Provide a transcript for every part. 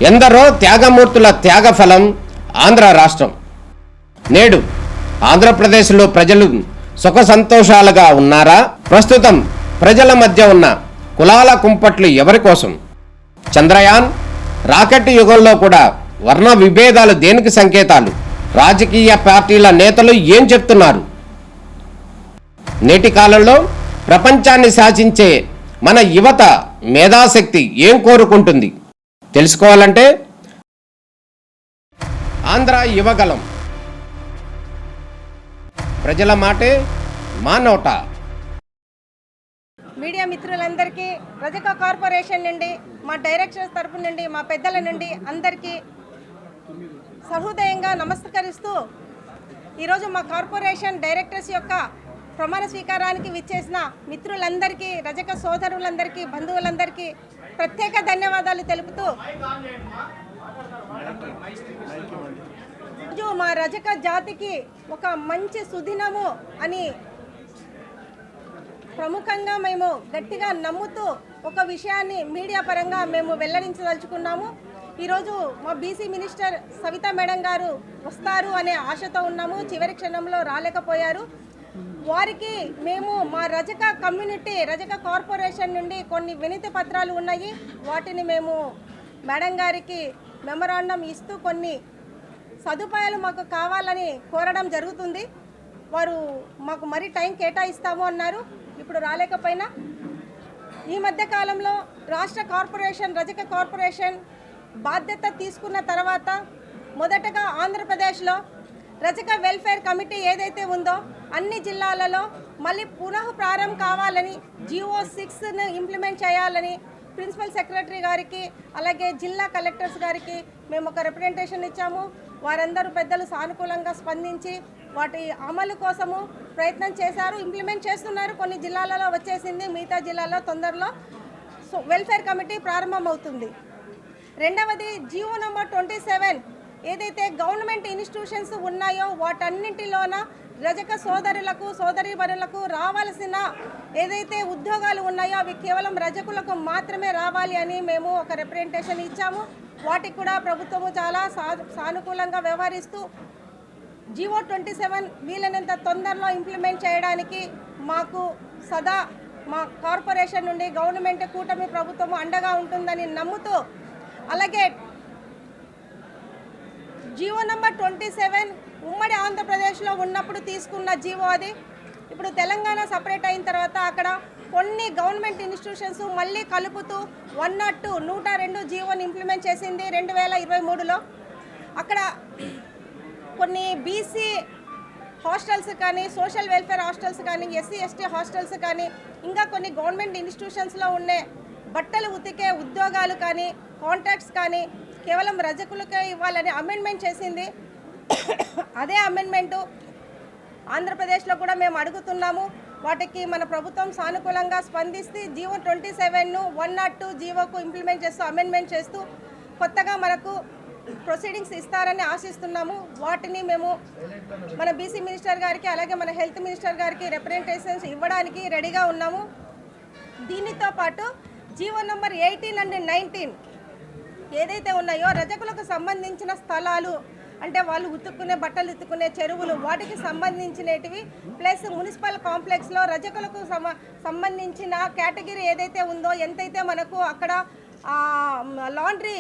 ఎందరో త్యాగమూర్తుల త్యాగఫలం ఆంధ్ర రాష్ట్రం. నేడు ఆంధ్రప్రదేశ్లో ప్రజలు సుఖ సంతోషాలుగా ఉన్నారా? ప్రస్తుతం ప్రజల మధ్య ఉన్న కులాల కుంపట్లు ఎవరి కోసం? చంద్రయాన్ రాకెట్ యుగంలో కూడా వర్ణ విభేదాలు దేనికి సంకేతాలు? రాజకీయ పార్టీల నేతలు ఏం చెప్తున్నారు? నేటి కాలంలో ప్రపంచాన్ని శాసించే మన యువత మేధాశక్తి ఏం కోరుకుంటుంది? తెలుసుకోవాలంటే ఆంధ్ర యువగలం. ప్రజల మాటే మా నోట. మీడియా మిత్రులందరికీ రజక కార్పొరేషన్ నుండి, మా డైరెక్టర్స్ తరపు నుండి, మా పెద్దల నుండి అందరికీ సహృదయంగా నమస్కరిస్తూ ఈరోజు మా కార్పొరేషన్ డైరెక్టర్స్ యొక్క ప్రమాణ స్వీకారానికి విచ్చేసిన మిత్రులందరికీ, రజక సోదరులందరికీ, బంధువులందరికీ ప్రత్యేక ధన్యవాదాలు తెలుపుతూ మా రజక జాతికి ఒక మంచి సుదినము అని ప్రముఖంగా మేము గట్టిగా నమ్ముతూ ఒక విషయాన్ని మీడియా పరంగా మేము వెల్లడించదలుచుకున్నాము. ఈరోజు మా బీసీ మినిస్టర్ సవితా మేడం గారు వస్తారు అనే ఆశతో ఉన్నాము. చివరి క్షణంలో రాలేకపోయారు. వారికి మేము మా రజక కమ్యూనిటీ, రజక కార్పొరేషన్ నుండి కొన్ని వినతి పత్రాలు ఉన్నాయి. వాటిని మేము మేడం గారికి మెమరాండం ఇస్తూ కొన్ని సదుపాయాలు మాకు కావాలని కోరడం జరుగుతుంది. వారు మాకు మరీ టైం కేటాయిస్తాము అన్నారు. ఇప్పుడు రాలేకపోయినా ఈ మధ్య కాలంలో రాష్ట్ర కార్పొరేషన్, రజక కార్పొరేషన్ బాధ్యత తీసుకున్న తర్వాత మొదటగా ఆంధ్రప్రదేశ్లో రజక వెల్ఫేర్ కమిటీ ఏదైతే ఉందో అన్ని జిల్లాలలో మళ్ళీ పునః ప్రారంభం కావాలని, జియో 6ను ఇంప్లిమెంట్ చేయాలని ప్రిన్సిపల్ సెక్రటరీ గారికి, అలాగే జిల్లా కలెక్టర్స్ గారికి మేము ఒక రిప్రజెంటేషన్ ఇచ్చాము. వారందరూ పెద్దలు సానుకూలంగా స్పందించి వాటి అమలు కోసము ప్రయత్నం చేశారు, ఇంప్లిమెంట్ చేస్తున్నారు. కొన్ని జిల్లాలలో వచ్చేసింది, మిగతా జిల్లాలో తొందరలో వెల్ఫేర్ కమిటీ ప్రారంభమవుతుంది. రెండవది జియో నంబర్ 27 ఏదైతే గవర్నమెంట్ ఇన్స్టిట్యూషన్స్ ఉన్నాయో వాటన్నింటిలోన రజక సోదరులకు, సోదరీమణులకు రావాల్సిన ఏదైతే ఉద్యోగాలు ఉన్నాయో అవి కేవలం రజకులకు మాత్రమే రావాలి అని మేము ఒక రిప్రజెంటేషన్ ఇచ్చాము. వాటికి కూడా ప్రభుత్వము చాలా సానుకూలంగా వ్యవహరిస్తూ జియో 27 వీలైనంత తొందరలో ఇంప్లిమెంట్ చేయడానికి మాకు సదా మా కార్పొరేషన్ నుండి గవర్నమెంట్, కూటమి ప్రభుత్వము అండగా ఉంటుందని నమ్ముతూ, అలాగే జియో నంబర్ 27 ఉమ్మడి ఆంధ్రప్రదేశ్లో ఉన్నప్పుడు తీసుకున్న జియో అది. ఇప్పుడు తెలంగాణ సపరేట్ అయిన తర్వాత అక్కడ కొన్ని గవర్నమెంట్ ఇన్స్టిట్యూషన్స్ మళ్ళీ కలుపుతూ 102 జియోని ఇంప్లిమెంట్ చేసింది 2023లో. అక్కడ కొన్ని బీసీ హాస్టల్స్ కానీ, సోషల్ వెల్ఫేర్ హాస్టల్స్ కానీ, ఎస్సీ ఎస్టీ హాస్టల్స్ కానీ, ఇంకా కొన్ని గవర్నమెంట్ ఇన్స్టిట్యూషన్స్లో ఉండే బట్టలు ఉతికే ఉద్యోగాలు కానీ, కాంట్రాక్ట్స్ కానీ కేవలం రజకులకే ఇవ్వాలని అమెండ్మెంట్ చేసింది. అదే అమెండ్మెంటు ఆంధ్రప్రదేశ్లో కూడా మేము అడుగుతున్నాము. వాటికి మన ప్రభుత్వం సానుకూలంగా స్పందిస్తే జియో 27ను 102 జియోకు ఇంప్లిమెంట్ చేస్తూ, అమెండ్మెంట్ చేస్తూ కొత్తగా మనకు ప్రొసీడింగ్స్ ఇస్తారని ఆశిస్తున్నాము. వాటిని మేము మన బీసీ మినిస్టర్ గారికి, అలాగే మన హెల్త్ మినిస్టర్ గారికి రిప్రజెంటేషన్స్ ఇవ్వడానికి రెడీగా ఉన్నాము. దీనితో పాటు జియో నంబర్ 18 అండ్ 19 ఏదైతే ఉన్నాయో రజకులకు సంబంధించిన స్థలాలు, అంటే వాళ్ళు ఉతుక్కునే, బట్టలు ఉతుక్కునే చెరువులు, వాటికి సంబంధించినటివి, ప్లస్ మున్సిపల్ కాంప్లెక్స్లో రజకులకు సంబంధించిన కేటగిరీ ఏదైతే ఉందో, ఎంతైతే మనకు అక్కడ లాండ్రీ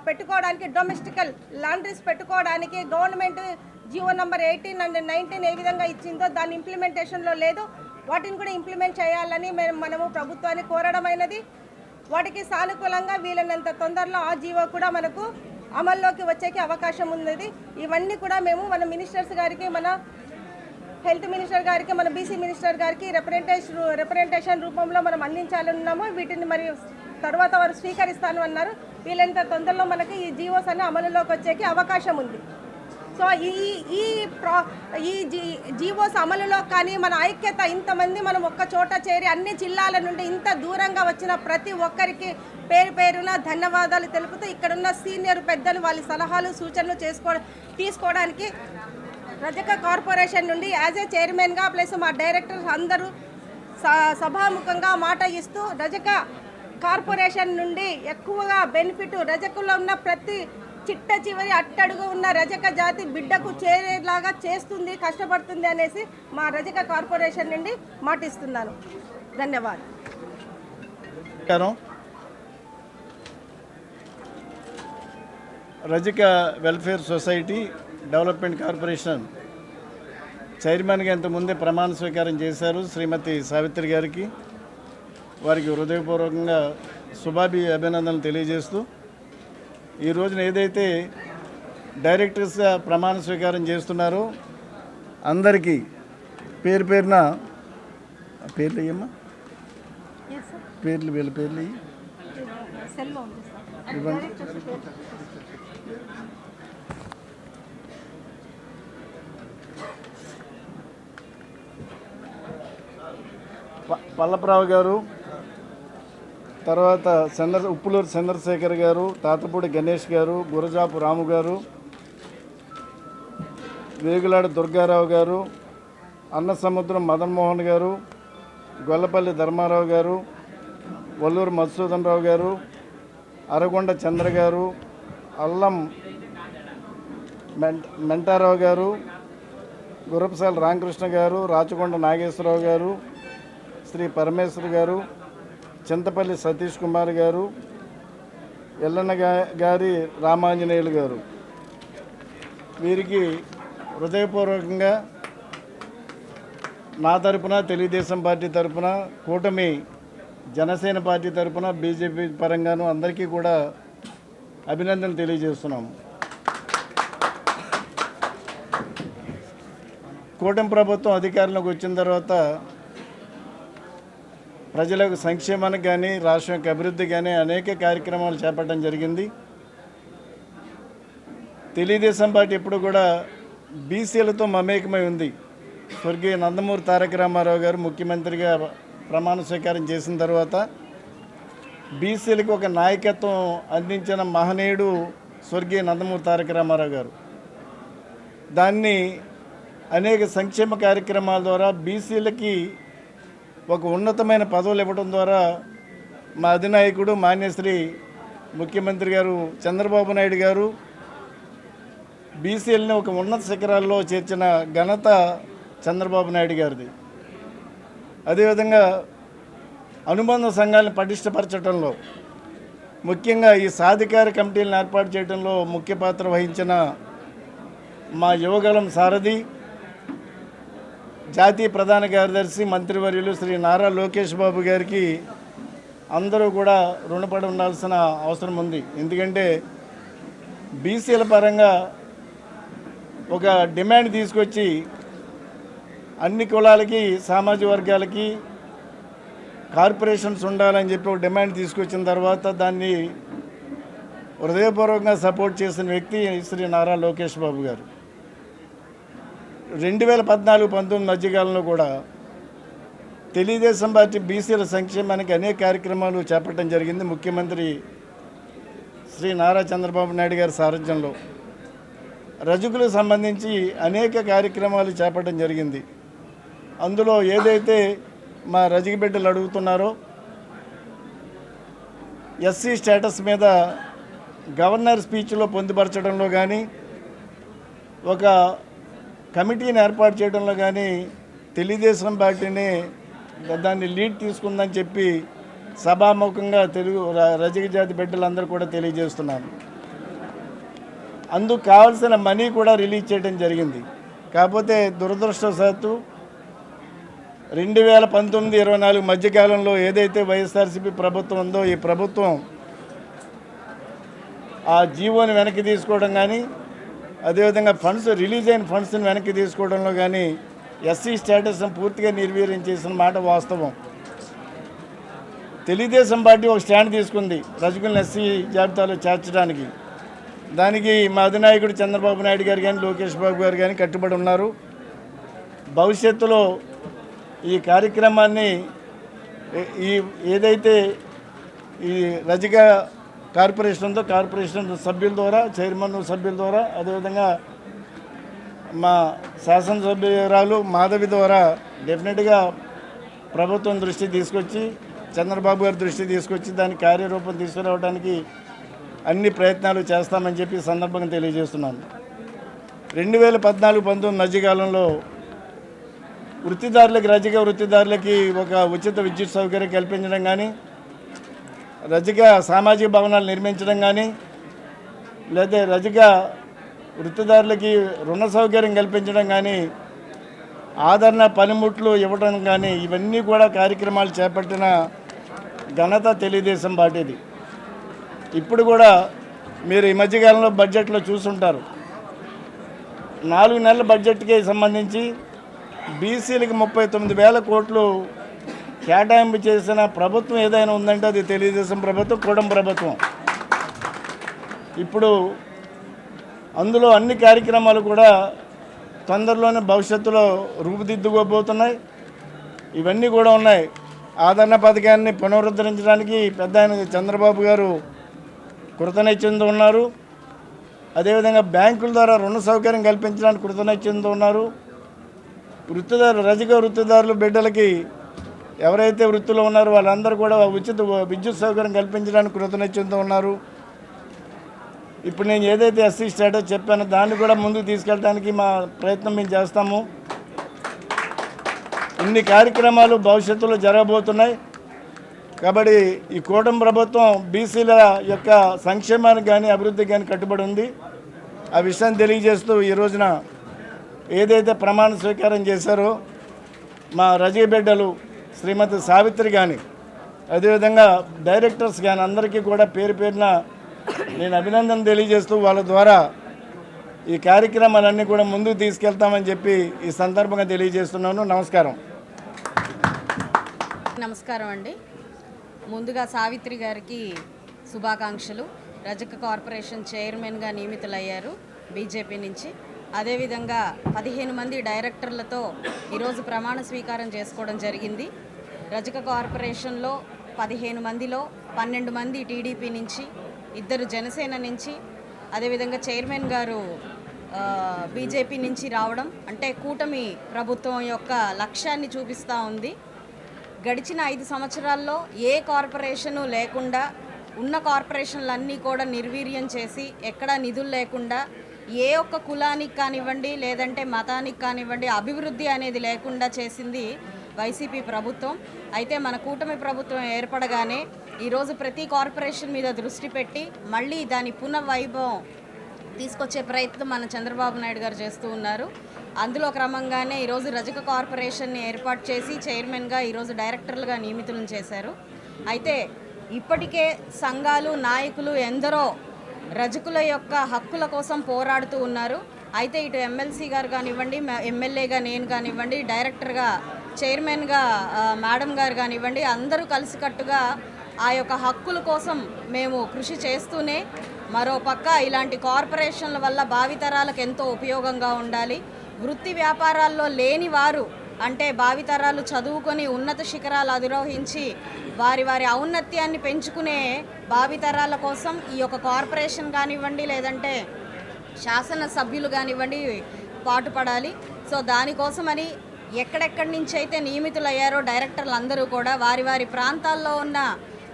పెట్టుకోవడానికి, డొమెస్టికల్ లాండ్రీస్ పెట్టుకోవడానికి గవర్నమెంట్ జియో నంబర్ 18 అండ్ 19 ఏ విధంగా ఇచ్చిందో దాని ఇంప్లిమెంటేషన్లో లేదు. వాటిని కూడా ఇంప్లిమెంట్ చేయాలని మనము ప్రభుత్వాన్ని కోరడమైనది. వాటికి సానుకూలంగా వీలైనంత తొందరలో ఆ జియో కూడా మనకు అమల్లోకి వచ్చేకి అవకాశం ఉన్నది. ఇవన్నీ కూడా మేము మన మినిస్టర్స్ గారికి, మన హెల్త్ మినిస్టర్ గారికి, మన బీసీ మినిస్టర్ గారికి రిప్రజెంటేషన్ రూపంలో మనం అందించాలన్నాము. వీటిని మరి తర్వాత వారు స్వీకరిస్తాను అన్నారు. వీలైనంత తొందరలో మనకి ఈ జియోస్ అన్ని అమలులోకి వచ్చేకి అవకాశం ఉంది. సో ఈ జియోస్ అమలులో కానీ మన ఐక్యత, ఇంతమంది మనం ఒక్క చోట చేరి అన్ని జిల్లాల నుండి ఇంత దూరంగా వచ్చిన ప్రతి ఒక్కరికి పేరు పేరున ధన్యవాదాలు తెలుపుతూ, ఇక్కడున్న సీనియర్ పెద్దలు వాళ్ళ సలహాలు, సూచనలు తీసుకోవడానికి రజక కార్పొరేషన్ నుండి యాజ్ ఏ చైర్మన్గా ప్లస్ మా డైరెక్టర్స్ అందరూ సభాముఖంగా మాట ఇస్తూ రజక కార్పొరేషన్ నుండి ఎక్కువగా బెనిఫిట్ రజకుల్లో ఉన్న ప్రతి చిట్ట చివరి అట్టడుగు ఉన్న రజక జాతి బిడ్డకు చేరేలాగా చేస్తుంది, కష్టపడుతుంది అనేసి మా రజక కార్పొరేషన్ నుండి మాటిస్తున్నాను. ధన్యవాదాలు. రజక వెల్ఫేర్ సొసైటీ డెవలప్మెంట్ కార్పొరేషన్ చైర్మన్గా ఇంతకుముందే ప్రమాణ స్వీకారం చేశారు శ్రీమతి సావిత్రి గారికి. వారికి హృదయపూర్వకంగా అభినందనలు తెలియజేస్తూ, ఈ రోజున ఏదైతే డైరెక్టర్స్గా ప్రమాణ స్వీకారం చేస్తున్నారో అందరికీ పేరు పేరున పేర్లు ఇవ్వమ్మా, వీళ్ళ పేర్లు ఇవ్వండి. పల్లప్రావు గారు, తర్వాత ఉప్పులూరు చంద్రశేఖర్ గారు, తాతపూడి గణేష్ గారు, గురజాపు రాము గారు, వేగులాడ దుర్గారావు గారు, అన్నసముద్రం మదన్మోహన్ గారు, గొల్లపల్లి ధర్మారావు గారు, వల్లూరు మధుసూదన్ రావు గారు, అరగొండ చంద్ర గారు, అల్లం మెంటారావు గారు, గురపసాల రామకృష్ణ గారు, రాచకొండ నాగేశ్వరరావు గారు, శ్రీ పరమేశ్వర్ గారు, చింతపల్లి సతీష్ కుమార్ గారు, ఎల్లన్న గారి రామాంజనేయులు గారు, వీరికి హృదయపూర్వకంగా నా తరపున, తెలుగుదేశం పార్టీ తరపున, కూటమి జనసేన పార్టీ తరపున, బీజేపీ పరంగాను అందరికీ కూడా అభినందనలు తెలియజేస్తున్నాము. కూటమి ప్రభుత్వం అధికారంలోకి వచ్చిన తర్వాత ప్రజలకు సంక్షేమానికి కానీ రాష్ట్రం యొక్క అభివృద్ధి కానీ అనేక కార్యక్రమాలు చేపట్టడం జరిగింది. తెలుగుదేశం పార్టీ ఎప్పుడు కూడా బీసీలతో మమేకమై ఉంది. స్వర్గీయ నందమూరి తారక రామారావు గారు ముఖ్యమంత్రిగా ప్రమాణ స్వీకారం చేసిన తర్వాత బీసీలకు ఒక నాయకత్వం అందించిన మహనీయుడు స్వర్గీయ నందమూరి తారక రామారావు గారు. దాన్ని అనేక సంక్షేమ కార్యక్రమాల ద్వారా బీసీలకి ఒక ఉన్నతమైన పదవులు ఇవ్వడం ద్వారా మా అధినాయకుడు మాన్యశ్రీ ముఖ్యమంత్రి గారు చంద్రబాబు నాయుడు గారు బీసీలని ఒక ఉన్నత శిఖరాల్లో చేర్చిన ఘనత చంద్రబాబు నాయుడు గారిది. అదేవిధంగా అనుబంధ సంఘాలను పటిష్టపరచడంలో, ముఖ్యంగా ఈ సాధికార కమిటీలను ఏర్పాటు చేయడంలో ముఖ్య పాత్ర వహించిన మా యువగలం సారథి, జాతీయ ప్రధాన కార్యదర్శి మంత్రివర్యులు శ్రీ నారా లోకేష్ బాబు గారికి అందరూ కూడా రుణపడి ఉండాల్సిన అవసరం ఉంది. ఎందుకంటే బీసీల పరంగా ఒక డిమాండ్ తీసుకొచ్చి అన్ని కులాలకి, సామాజిక వర్గాలకి కార్పొరేషన్స్ ఉండాలని చెప్పి ఒక డిమాండ్ తీసుకొచ్చిన తర్వాత దాన్ని హృదయపూర్వకంగా సపోర్ట్ చేసిన వ్యక్తి శ్రీ నారా లోకేష్ బాబు గారు. 2014-19 మధ్యకాలంలో కూడా తెలుగుదేశం పార్టీ బీసీల సంక్షేమానికి అనేక కార్యక్రమాలు చేపట్టడం జరిగింది. ముఖ్యమంత్రి శ్రీ నారా చంద్రబాబు నాయుడు గారి సారథ్యంలో రజకులకు సంబంధించి అనేక కార్యక్రమాలు చేపట్టడం జరిగింది. అందులో ఏదైతే మా రజక బిడ్డలు అడుగుతున్నారో ఎస్సీ స్టేటస్ మీద గవర్నర్ స్పీచ్లో పొందుపరచడంలో కానీ, ఒక కమిటీని ఏర్పాటు చేయడంలో కానీ తెలుగుదేశం పార్టీని దాన్ని లీడ్ తీసుకుందని చెప్పి సభాముఖంగా తెలుగు రజక జాతి బిడ్డలందరూ కూడా తెలియజేస్తున్నాను. అందుకు కావాల్సిన మనీ కూడా రిలీజ్ చేయడం జరిగింది. కాకపోతే దురదృష్టవశాత్తు 2019-24 మధ్యకాలంలో ఏదైతే వైఎస్ఆర్సీపీ ప్రభుత్వం ఉందో ఈ ప్రభుత్వం ఆ జీవోని వెనక్కి తీసుకోవడం కానీ, అదేవిధంగా రిలీజ్ అయిన ఫండ్స్ని వెనక్కి తీసుకోవడంలో కానీ ఎస్సీ స్టేటస్ను పూర్తిగా నిర్వీర్యం చేసిన మాట వాస్తవం. తెలుగుదేశం పార్టీ ఒక స్టాండ్ తీసుకుంది రజకులను ఎస్సీ జాబితాలో చేర్చడానికి. దానికి మా అధినాయకుడు చంద్రబాబు నాయుడు గారు కానీ, లోకేష్ బాబు గారు కానీ కట్టుబడి ఉన్నారు. భవిష్యత్తులో ఈ కార్యక్రమాన్ని ఏదైతే ఈ రజక కార్పొరేషన్ ఉందో కార్పొరేషన్ సభ్యుల ద్వారా, చైర్మన్ సభ్యుల ద్వారా, అదేవిధంగా మా శాసనసభ్యురాలు మాధవి ద్వారా డెఫినెట్గా ప్రభుత్వం దృష్టికి తీసుకొచ్చి చంద్రబాబు గారి దృష్టికి తీసుకొచ్చి దాని కార్యరూపం తీసుకురావడానికి అన్ని ప్రయత్నాలు చేస్తామని చెప్పి సందర్భంగా తెలియజేస్తున్నాను. 2014-19 మధ్యకాలంలో రజక వృత్తిదారులకి ఒక ఉచిత విద్యుత్ సౌకర్యం కల్పించడం కానీ, రజక సామాజిక భవనాలు నిర్మించడం కానీ, లేదా రజక వృత్తిదారులకి రుణ సౌకర్యం కల్పించడం కానీ, ఆదరణ పనిముట్లు ఇవ్వడం కానీ, ఇవన్నీ కూడా కార్యక్రమాలు చేపట్టిన ఘనత తెలుగుదేశం పార్టీది. ఇప్పుడు కూడా మీరు ఈ మధ్యకాలంలో బడ్జెట్లో చూసుంటారు, 4 నెలల బడ్జెట్కి సంబంధించి బీసీలకు 39,000 కోట్లు కేటాయింపు చేసిన ప్రభుత్వం ఏదైనా ఉందంటే అది తెలుగుదేశం ప్రభుత్వం, కూటమి ప్రభుత్వం. ఇప్పుడు అందులో అన్ని కార్యక్రమాలు కూడా తొందరలోనే భవిష్యత్తులో రూపుదిద్దుకోబోతున్నాయి. ఇవన్నీ కూడా ఉన్నాయి. ఆదరణ పథకాన్ని పునరుద్ధరించడానికి పెద్ద ఆయన చంద్రబాబు గారు కృతనిశ్చయంతో ఉన్నారు. అదేవిధంగా బ్యాంకుల ద్వారా రుణ సౌకర్యం కల్పించడానికి కృతనిశ్చయంతో ఉన్నారు. రజక వృత్తిదారుల బిడ్డలకి ఎవరైతే వృత్తిలో ఉన్నారో వాళ్ళందరూ కూడా ఉచిత విద్యుత్ సౌకర్యం కల్పించడానికి కృతనిశ్చయంతో ఉన్నారు. ఇప్పుడు నేను ఏదైతే ఎస్సీ స్టేటస్ చెప్పానో దాన్ని కూడా ముందుకు తీసుకెళ్ళడానికి మా ప్రయత్నం మేము చేస్తాము. ఇన్ని కార్యక్రమాలు భవిష్యత్తులో జరగబోతున్నాయి. కాబట్టి ఈ కూటమి ప్రభుత్వం బీసీల యొక్క సంక్షేమానికి కానీ అభివృద్ధికి కానీ కట్టుబడి ఉంది. ఆ విషయాన్ని తెలియజేస్తూ ఈ రోజున ఏదైతే ప్రమాణ స్వీకారం చేశారో మా రజక బిడ్డలు శ్రీమతి సావిత్రి కానీ, అదేవిధంగా డైరెక్టర్స్ కానీ అందరికీ కూడా పేరు పేరున నేను అభినందన తెలియజేస్తూ వాళ్ళ ద్వారా ఈ కార్యక్రమాలన్నీ కూడా ముందుకు తీసుకెళ్తామని చెప్పి ఈ సందర్భంగా తెలియజేస్తున్నాను. నమస్కారం. నమస్కారం అండి. ముందుగా సావిత్రి గారికి శుభాకాంక్షలు. రజక కార్పొరేషన్ చైర్మన్గా నియమితులయ్యారు బీజేపీ నుంచి. అదేవిధంగా 15 మంది డైరెక్టర్లతో ఈరోజు ప్రమాణ స్వీకారం చేసుకోవడం జరిగింది. రజక కార్పొరేషన్లో 15 మందిలో 12 మంది టీడీపీ నుంచి, 2 జనసేన నుంచి, అదేవిధంగా చైర్మన్ గారు బీజేపీ నుంచి రావడం అంటే కూటమి ప్రభుత్వం యొక్క లక్ష్యాన్ని చూపిస్తూ ఉంది. గడిచిన 5 సంవత్సరాల్లో ఏ కార్పొరేషను లేకుండా ఉన్న కార్పొరేషన్లన్నీ కూడా నిర్వీర్యం చేసి ఎక్కడా నిధులు లేకుండా ఏ ఒక్క కులానికి కానివ్వండి లేదంటే మతానికి కానివ్వండి అభివృద్ధి అనేది లేకుండా చేసింది వైసీపీ ప్రభుత్వం. అయితే మన కూటమి ప్రభుత్వం ఏర్పడగానే ఈరోజు ప్రతి కార్పొరేషన్ మీద దృష్టి పెట్టి మళ్ళీ దాని పునర్వైభవం తీసుకొచ్చే ప్రయత్నం మన చంద్రబాబు నాయుడు గారు చేస్తూ ఉన్నారు. అందులో క్రమంగానే ఈరోజు రజక కార్పొరేషన్ని ఏర్పాటు చేసి చైర్మన్గా ఈరోజు డైరెక్టర్లుగా నియమితులను చేశారు. అయితే ఇప్పటికే సంఘాలు నాయకులు ఎందరో రజకుల యొక్క హక్కుల కోసం పోరాడుతూ ఉన్నారు. అయితే ఇటు ఎమ్మెల్సీ గారు కానివ్వండి, ఎమ్మెల్యేగా నేను కానివ్వండి, డైరెక్టర్గా చైర్మన్గా మేడం గారు కానివ్వండి, అందరూ కలిసికట్టుగా ఆ యొక్క హక్కుల కోసం మేము కృషి చేస్తూనే మరోపక్క ఇలాంటి కార్పొరేషన్ల వల్ల భావితరాలకు ఎంతో ఉపయోగంగా ఉండాలి. వృత్తి వ్యాపారాల్లో లేని వారు అంటే భావితరాలు చదువుకొని ఉన్నత శిఖరాలు అధిరోహించి వారి ఔన్నత్యాన్ని పెంచుకునే భావితరాల కోసం ఈ యొక్క కార్పొరేషన్ కానివ్వండి లేదంటే శాసన సభ్యులు కానివ్వండి పాటుపడాలి. సో దానికోసమని ఎక్కడెక్కడి నుంచి అయితే నియమితులయ్యారో డైరెక్టర్లు అందరూ కూడా వారి ప్రాంతాల్లో ఉన్న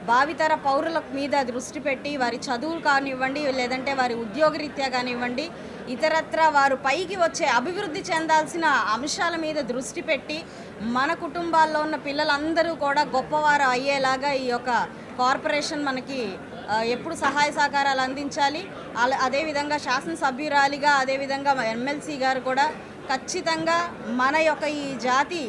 భావితర పౌరుల మీద దృష్టి పెట్టి వారి చదువులు కానివ్వండి లేదంటే వారి ఉద్యోగరీత్యా కానివ్వండి ఇతరత్ర వారు పైకి వచ్చే అభివృద్ధి చెందాల్సిన అంశాల మీద దృష్టి పెట్టి మన కుటుంబాల్లో ఉన్న పిల్లలందరూ కూడా గొప్పవారు అయ్యేలాగా ఈ యొక్క కార్పొరేషన్ మనకి ఎప్పుడు సహాయ సహకారాలు అందించాలి. అదేవిధంగా శాసనసభ్యురాలిగా అదేవిధంగా ఎమ్మెల్సీ గారు కూడా ఖచ్చితంగా మన యొక్క ఈ జాతి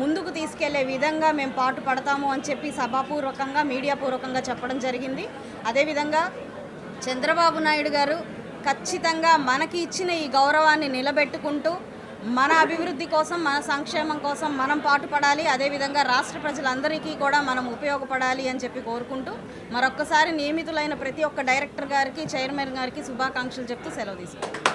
ముందుకు తీసుకెళ్లే విధంగా మేము పాటు పడతాము అని చెప్పి సభాపూర్వకంగా మీడియాపూర్వకంగా చెప్పడం జరిగింది. అదేవిధంగా చంద్రబాబు నాయుడు గారు ఖచ్చితంగా మనకి ఇచ్చిన ఈ గౌరవాన్ని నిలబెట్టుకుంటూ మన అభివృద్ధి కోసం మన సంక్షేమం కోసం మనం పాటుపడాలి. అదేవిధంగా రాష్ట్ర ప్రజలందరికీ కూడా మనం ఉపయోగపడాలి అని చెప్పి కోరుకుంటూ మరొక్కసారి నియమితులైన ప్రతి ఒక్క డైరెక్టర్ గారికి చైర్మన్ గారికి శుభాకాంక్షలు చెప్తూ సెలవు తీసుకుంటాం.